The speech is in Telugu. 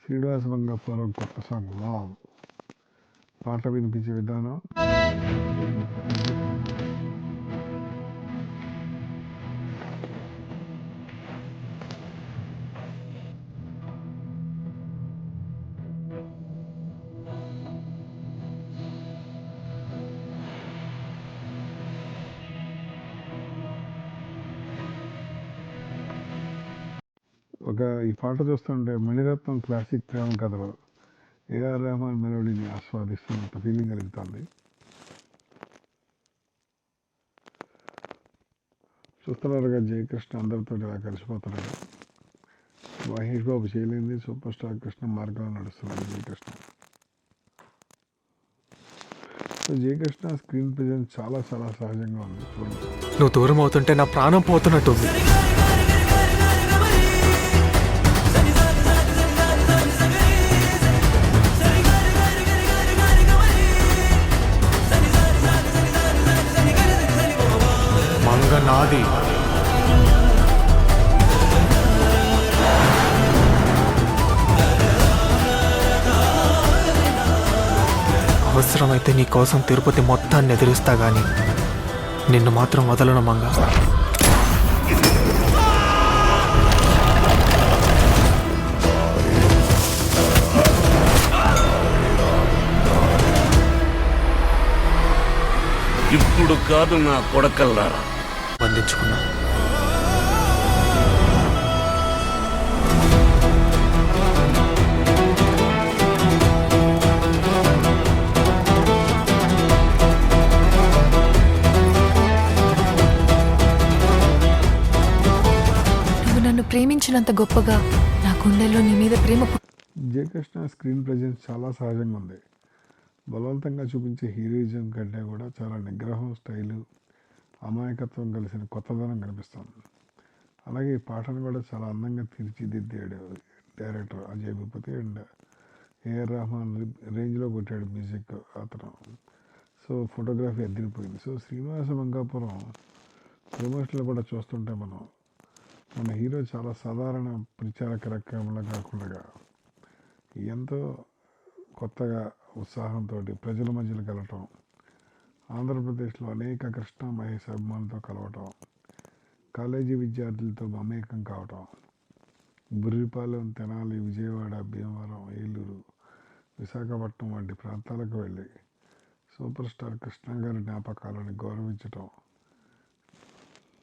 శ్రీనివాస మంగాపురం కొత్త సాంగ్ వావ్! పాట వినిపించే విధానం ఈ పాట చూస్తుంటే మణిరత్నం క్లాసిక్ ప్రేమ కథలు ఏఆర్ రెహమాన్ మెలోడీని ఆస్వాదిస్తున్నంత ఫీలింగ్ కలుగుతుంది. చూస్తున్నారుగా జయకృష్ణ అందరితో ఇలా కలిసిపోతున్నాడు. మహేష్ బాబు చేయలేంది సూపర్ స్టార్ కృష్ణ మార్గంలో నడుస్తున్నాడు జయకృష్ణ. జయకృష్ణ స్క్రీన్ ప్రెజెన్స్ చాలా చాలా సహజంగా ఉంది. చూడండి, నువ్వు దూరం అవుతుంటే నా ప్రాణం పోతున్నట్టుంది. మంగ నాది, అవసరమైతే నీ కోసం తిరుపతి మొత్తాన్ని ఎదిరిస్తా గాని నిన్ను మాత్రం వదలను మంగ. ఇప్పుడు కాదు నా కొడకల్లారా బంధించుకున్నా. నువ్వు నన్ను ప్రేమించినంత గొప్పగా నా గుండెల్లో నీ మీద ప్రేమ. జయకృష్ణ స్క్రీన్ ప్రెజెన్స్ చాలా సహజంగా ఉంది. బలవంతంగా చూపించే హీరోయిజం కంటే కూడా చాలా నిగ్రహం, స్టైలు, అమాయకత్వం కలిసిన కొత్తదనం కనిపిస్తుంది. అలాగే ఈ పాటను కూడా చాలా అందంగా తీర్చిదిద్దాడు director Ajay Bhupathi and AR Rahman రేంజ్లో కొట్టాడు మ్యూజిక్ అతను. సో ఫోటోగ్రఫీ అదిరిపోయింది. సో శ్రీనివాస మంగాపురం ప్రమోషన్లు కూడా చూస్తుంటే మన హీరో చాలా సాధారణ ప్రచార కార్యక్రమంలో కాకుండా ఎంతో కొత్తగా ఉత్సాహంతో ప్రజల మధ్యలో కలవటం, ఆంధ్రప్రదేశ్లో అనేక కృష్ణ మహేష్ అభిమానులతో కలవటం, కాలేజీ విద్యార్థులతో మమేకం కావటం, బుర్రిపాలెం, తెనాలి, విజయవాడ, భీమవరం, ఏలూరు, విశాఖపట్నం వంటి ప్రాంతాలకు వెళ్ళి సూపర్ స్టార్ కృష్ణ గారి జ్ఞాపకాలను గౌరవించటం,